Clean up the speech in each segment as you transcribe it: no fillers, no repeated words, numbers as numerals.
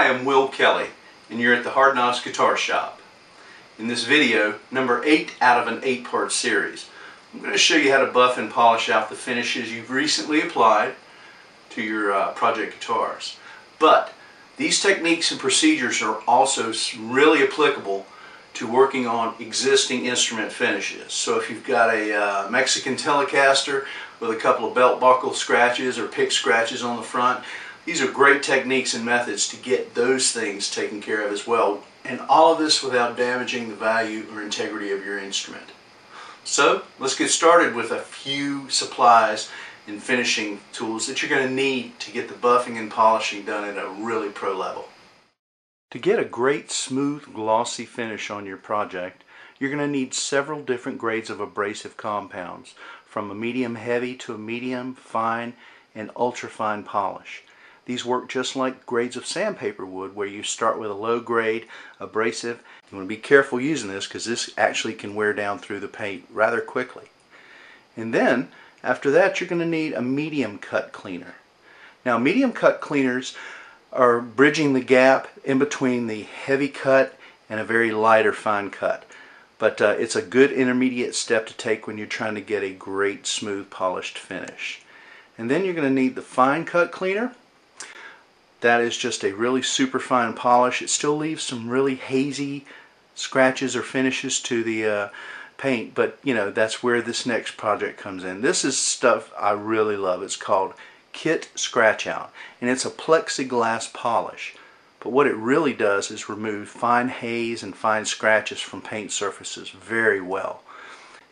I'm Will Kelly, and you're at the Hard Knocks Guitar Shop. In this video, number 8 out of an 8-part series, I'm going to show you how to buff and polish out the finishes you've recently applied to your project guitars. But these techniques and procedures are also really applicable to working on existing instrument finishes. So if you've got a Mexican Telecaster with a couple of belt buckle scratches or pick scratches on the front, these are great techniques and methods to get those things taken care of as well. And all of this without damaging the value or integrity of your instrument. So let's get started with a few supplies and finishing tools that you're going to need to get the buffing and polishing done at a really pro level. To get a great smooth glossy finish on your project, you're going to need several different grades of abrasive compounds, from a medium heavy to a medium, fine, and ultra fine polish. These work just like grades of sandpaper would, where you start with a low grade abrasive. You want to be careful using this because this actually can wear down through the paint rather quickly. And then after that, you're going to need a medium cut cleaner. Now, medium cut cleaners are bridging the gap in between the heavy cut and a very lighter fine cut. But it's a good intermediate step to take when you're trying to get a great smooth polished finish. And then you're going to need the fine cut cleaner. That is just a really super fine polish. It still leaves some really hazy scratches or finishes to the paint, but you know, that's where this next project comes in. This is stuff I really love. It's called Kit Scratch Out, and it's a Plexiglas polish. But what it really does is remove fine haze and fine scratches from paint surfaces very well.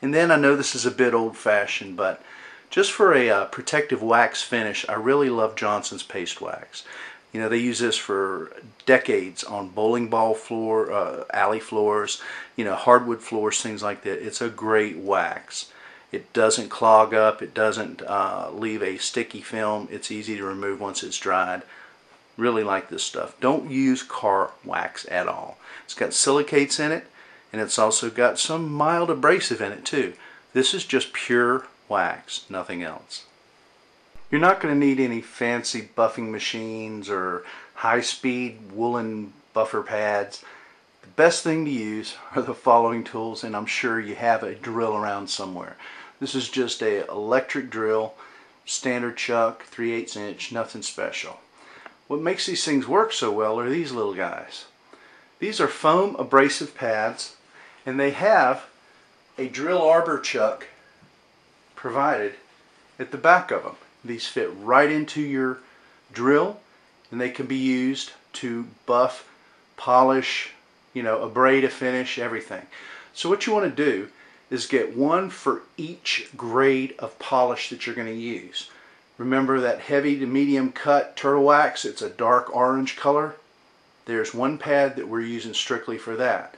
And then I know this is a bit old-fashioned, but just for a protective wax finish, I really love Johnson's paste wax. You know, they use this for decades on bowling ball floor, alley floors, you know, hardwood floors, things like that. It's a great wax. It doesn't clog up. It doesn't leave a sticky film. It's easy to remove once it's dried. Really like this stuff. Don't use car wax at all. It's got silicates in it, and it's also got some mild abrasive in it too. This is just pure wax, nothing else. You're not going to need any fancy buffing machines or high-speed woolen buffer pads. The best thing to use are the following tools, and I'm sure you have a drill around somewhere. This is just an electric drill, standard chuck, 3/8 inch, nothing special. What makes these things work so well are these little guys. These are foam abrasive pads, and they have a drill arbor chuck provided at the back of them. These fit right into your drill, and they can be used to buff, polish, you know, abrade a finish, everything. So what you want to do is get one for each grade of polish that you're going to use. Remember that heavy to medium cut turtle wax? It's a dark orange color. There's one pad that we're using strictly for that.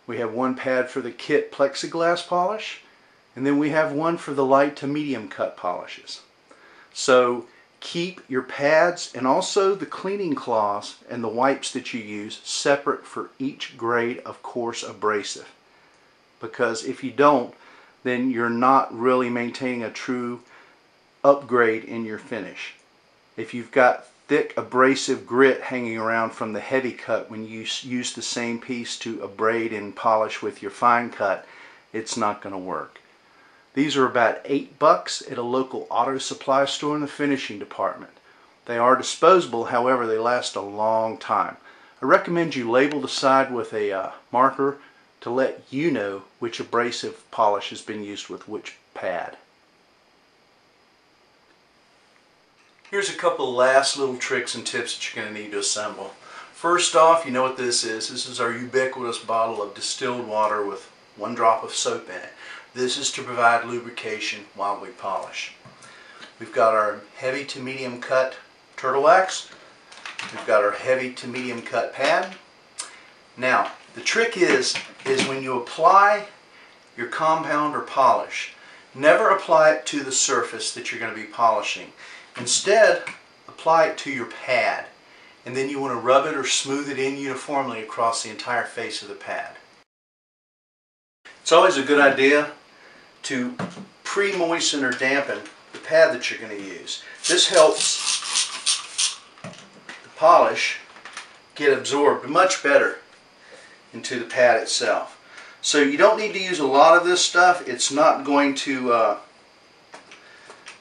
We have one pad for the Kit Plexiglas polish, and then we have one for the light to medium cut polishes. So keep your pads and also the cleaning cloths and the wipes that you use separate for each grade of coarse abrasive. Because if you don't, then you're not really maintaining a true upgrade in your finish. If you've got thick abrasive grit hanging around from the heavy cut when you use the same piece to abrade and polish with your fine cut, it's not going to work. These are about $8 at a local auto supply store in the finishing department. They are disposable, however they last a long time. I recommend you label the side with a marker to let you know which abrasive polish has been used with which pad. Here's a couple of last little tricks and tips that you're going to need to assemble. First off, you know what this is. This is our ubiquitous bottle of distilled water with 1 drop of soap in it. This is to provide lubrication while we polish. We've got our heavy to medium cut turtle wax. We've got our heavy to medium cut pad. Now, the trick is when you apply your compound or polish, never apply it to the surface that you're going to be polishing. Instead, apply it to your pad, and then you want to rub it or smooth it in uniformly across the entire face of the pad. It's always a good idea to pre-moisten or dampen the pad that you're going to use. This helps the polish get absorbed much better into the pad itself. So you don't need to use a lot of this stuff. It's not going to,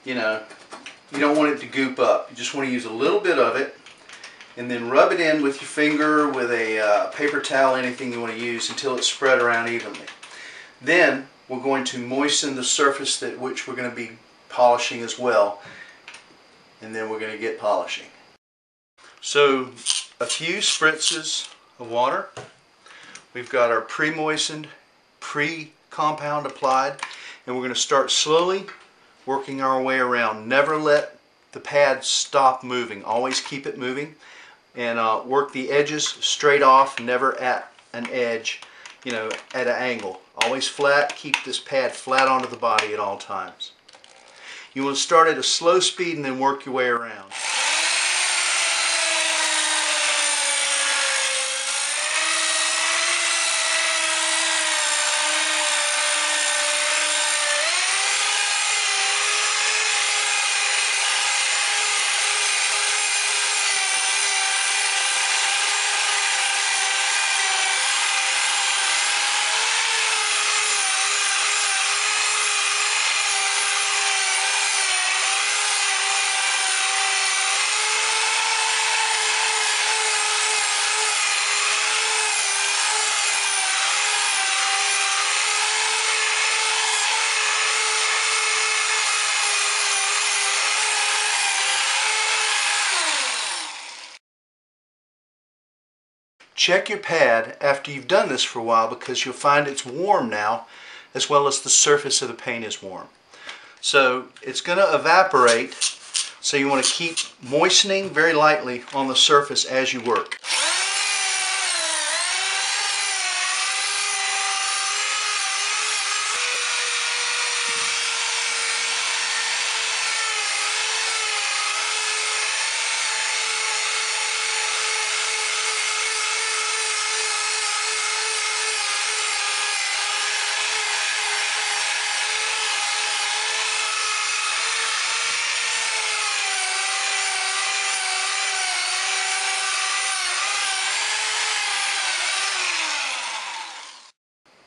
you don't want it to goop up. You just want to use a little bit of it and then rub it in with your finger, with a paper towel, anything you want to use, until it's spread around evenly. Then we're going to moisten the surface which we're going to be polishing as well, and then we're going to get polishing. So a few spritzes of water. We've got our pre-moistened, pre-compound applied, and we're going to start slowly working our way around. Never let the pad stop moving. Always keep it moving, and work the edges straight off, never at an edge, at an angle. Always flat. Keep this pad flat onto the body at all times. You want to start at a slow speed and then work your way around. Check your pad after you've done this for a while, because you'll find it's warm now, as well as the surface of the paint is warm. So it's going to evaporate, so you want to keep moistening very lightly on the surface as you work.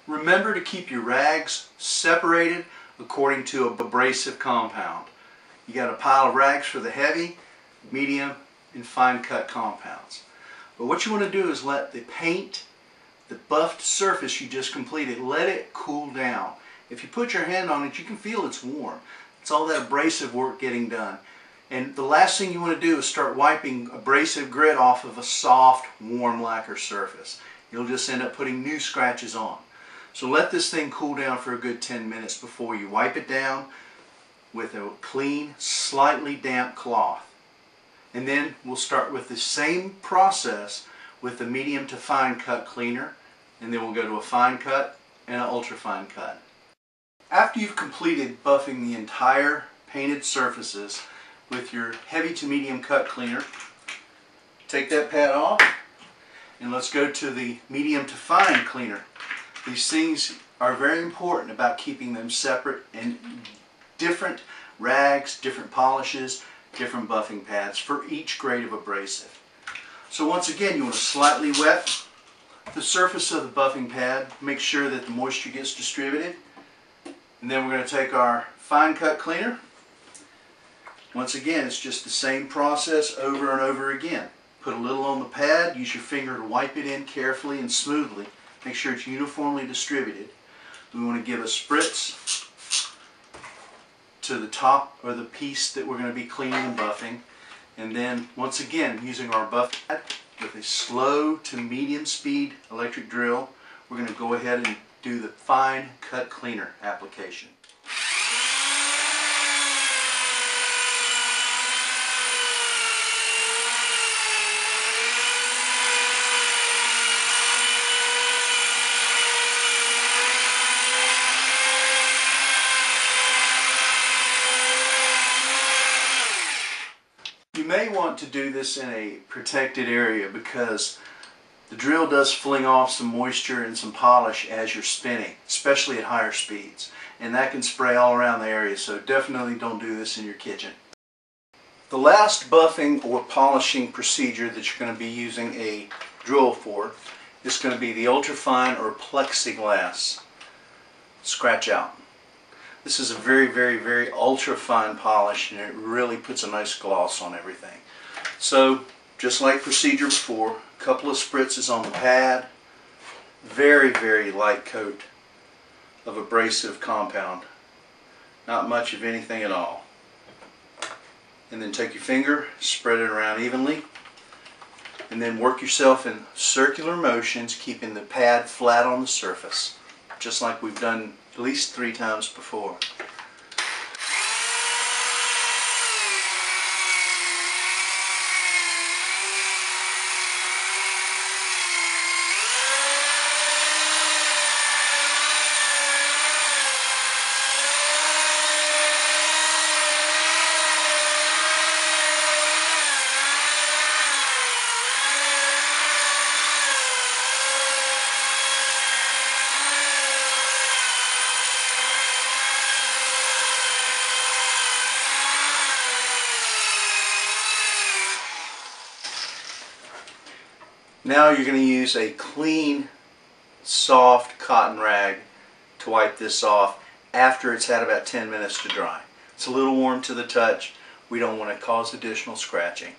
Remember to keep your rags separated according to an abrasive compound. You got a pile of rags for the heavy, medium, and fine cut compounds. But what you want to do is let the paint, the buffed surface you just completed, let it cool down. If you put your hand on it, you can feel it's warm. It's all that abrasive work getting done. And the last thing you want to do is start wiping abrasive grit off of a soft, warm lacquer surface. You'll just end up putting new scratches on. So let this thing cool down for a good 10 minutes before you wipe it down with a clean, slightly damp cloth. And then we'll start with the same process with the medium to fine cut cleaner, and then we'll go to a fine cut and an ultra fine cut. After you've completed buffing the entire painted surfaces with your heavy to medium cut cleaner, take that pad off and let's go to the medium to fine cleaner. These things are very important about keeping them separate, and different rags, different polishes, different buffing pads for each grade of abrasive. So once again, you want to slightly wet the surface of the buffing pad, make sure that the moisture gets distributed, and then we're going to take our fine cut cleaner. Once again, it's just the same process over and over again. Put a little on the pad, use your finger to wipe it in carefully and smoothly. Make sure it's uniformly distributed. We want to give a spritz to the top or the piece that we're going to be cleaning and buffing. And then once again, using our buff pad with a slow to medium speed electric drill, we're going to go ahead and do the fine cut cleaner application. You may want to do this in a protected area, because the drill does fling off some moisture and some polish as you're spinning, especially at higher speeds, and that can spray all around the area, so definitely don't do this in your kitchen. The last buffing or polishing procedure that you're going to be using a drill for is going to be the ultrafine or Plexiglas scratch out. This is a very ultra fine polish, and it really puts a nice gloss on everything. So just like procedure before, a couple of spritzes on the pad, very light coat of abrasive compound, not much of anything at all. And then take your finger, spread it around evenly, and then work yourself in circular motions, keeping the pad flat on the surface, just like we've done at least 3 times before. Now you're going to use a clean, soft cotton rag to wipe this off after it's had about 10 minutes to dry. It's a little warm to the touch. We don't want to cause additional scratching.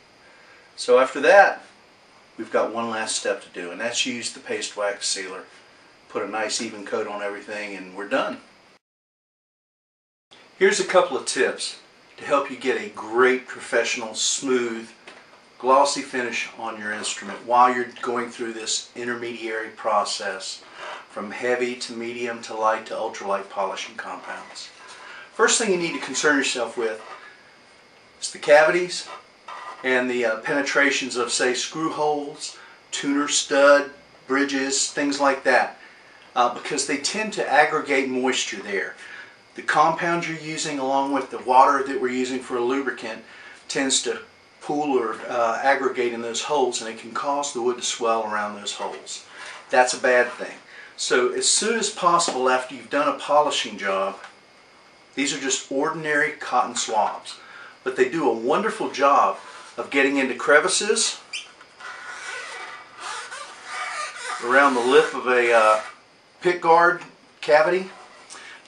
So after that, we've got one last step to do, and that's use the paste wax sealer. Put a nice even coat on everything, and we're done. Here's a couple of tips to help you get a great, professional, smooth, glossy finish on your instrument while you're going through this intermediary process from heavy to medium to light to ultralight polishing compounds. First thing you need to concern yourself with is the cavities and the penetrations of, say, screw holes, tuner stud, bridges, things like that, because they tend to aggregate moisture there. The compound you're using along with the water that we're using for a lubricant tends to pool or aggregate in those holes, and it can cause the wood to swell around those holes. That's a bad thing. So as soon as possible after you've done a polishing job, these are just ordinary cotton swabs, but they do a wonderful job of getting into crevices around the lip of a pick guard cavity.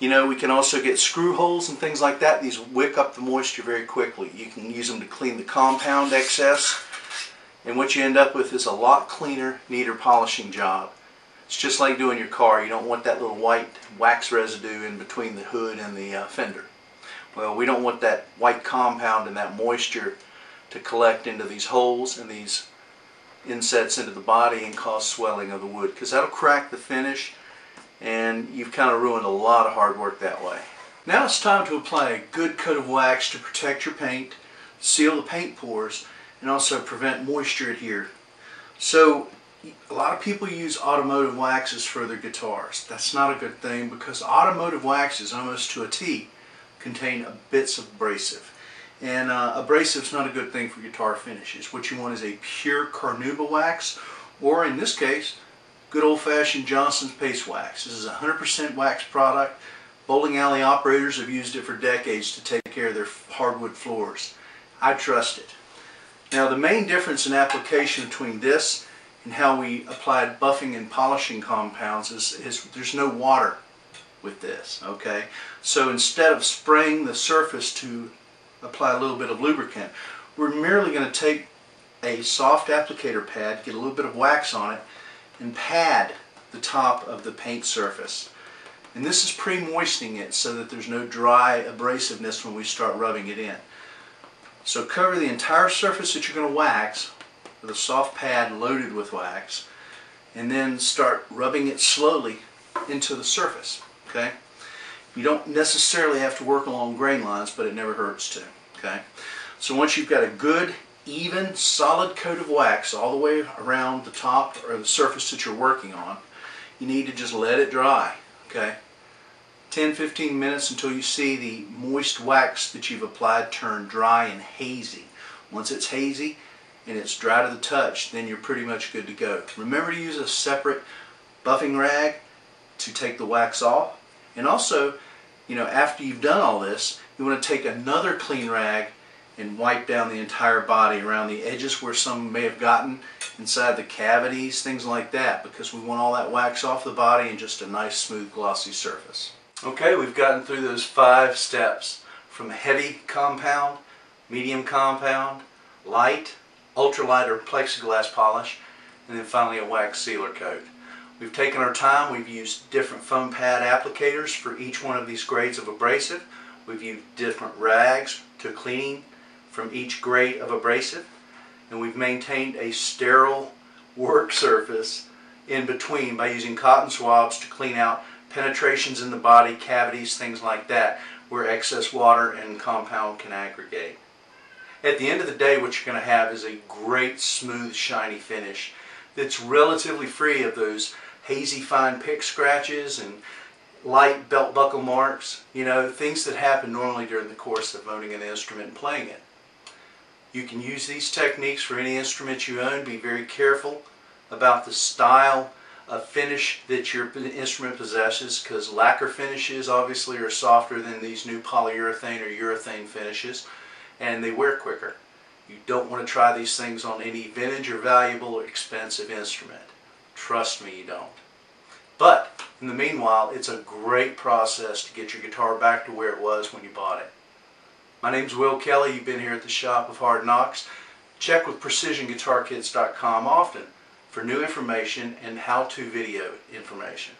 You know, we can also get screw holes and things like that. These wick up the moisture very quickly. You can use them to clean the compound excess, and what you end up with is a lot cleaner, neater polishing job. It's just like doing your car. You don't want that little white wax residue in between the hood and the fender. Well, we don't want that white compound and that moisture to collect into these holes and these insets into the body and cause swelling of the wood, because that'll crack the finish, and you've kind of ruined a lot of hard work that way. Now it's time to apply a good coat of wax to protect your paint, seal the paint pores, and also prevent moisture adhere. So a lot of people use automotive waxes for their guitars. That's not a good thing, because automotive waxes, almost to a T, contain bits of abrasive. And abrasive is not a good thing for guitar finishes. What you want is a pure carnauba wax, or in this case, good old-fashioned Johnson's paste wax. This is a 100% wax product. Bowling alley operators have used it for decades to take care of their hardwood floors. I trust it. Now, the main difference in application between this and how we applied buffing and polishing compounds is there's no water with this, okay? So instead of spraying the surface to apply a little bit of lubricant, we're merely going to take a soft applicator pad, get a little bit of wax on it, and pad the top of the paint surface. And this is pre-moistening it so that there's no dry abrasiveness when we start rubbing it in. So cover the entire surface that you're going to wax with a soft pad loaded with wax, and then start rubbing it slowly into the surface. Okay? You don't necessarily have to work along grain lines, but it never hurts to. Okay? So once you've got a good, even, solid coat of wax all the way around the top or the surface that you're working on, you need to just let it dry. Okay? 10-15 minutes until you see the moist wax that you've applied turn dry and hazy. Once it's hazy and it's dry to the touch, then you're pretty much good to go. Remember to use a separate buffing rag to take the wax off. And also, you know, after you've done all this, you want to take another clean rag and wipe down the entire body around the edges where some may have gotten, inside the cavities, things like that, because we want all that wax off the body and just a nice smooth glossy surface. Okay, we've gotten through those 5 steps from heavy compound, medium compound, light, ultralight or plexiglass polish, and then finally a wax sealer coat. We've taken our time, we've used different foam pad applicators for each one of these grades of abrasive. We've used different rags to cleaning from each grade of abrasive, and we've maintained a sterile work surface in between by using cotton swabs to clean out penetrations in the body, cavities, things like that, where excess water and compound can aggregate. At the end of the day, what you're going to have is a great, smooth, shiny finish that's relatively free of those hazy, fine pick scratches and light belt buckle marks, you know, things that happen normally during the course of owning an instrument and playing it. You can use these techniques for any instrument you own. Be very careful about the style of finish that your instrument possesses, because lacquer finishes obviously are softer than these new polyurethane or urethane finishes, and they wear quicker. You don't want to try these things on any vintage or valuable or expensive instrument. Trust me, you don't. But in the meanwhile, it's a great process to get your guitar back to where it was when you bought it. My name's Will Kelly. You've been here at the Shop of Hard Knocks. Check with PrecisionGuitarKits.com often for new information and how-to video information.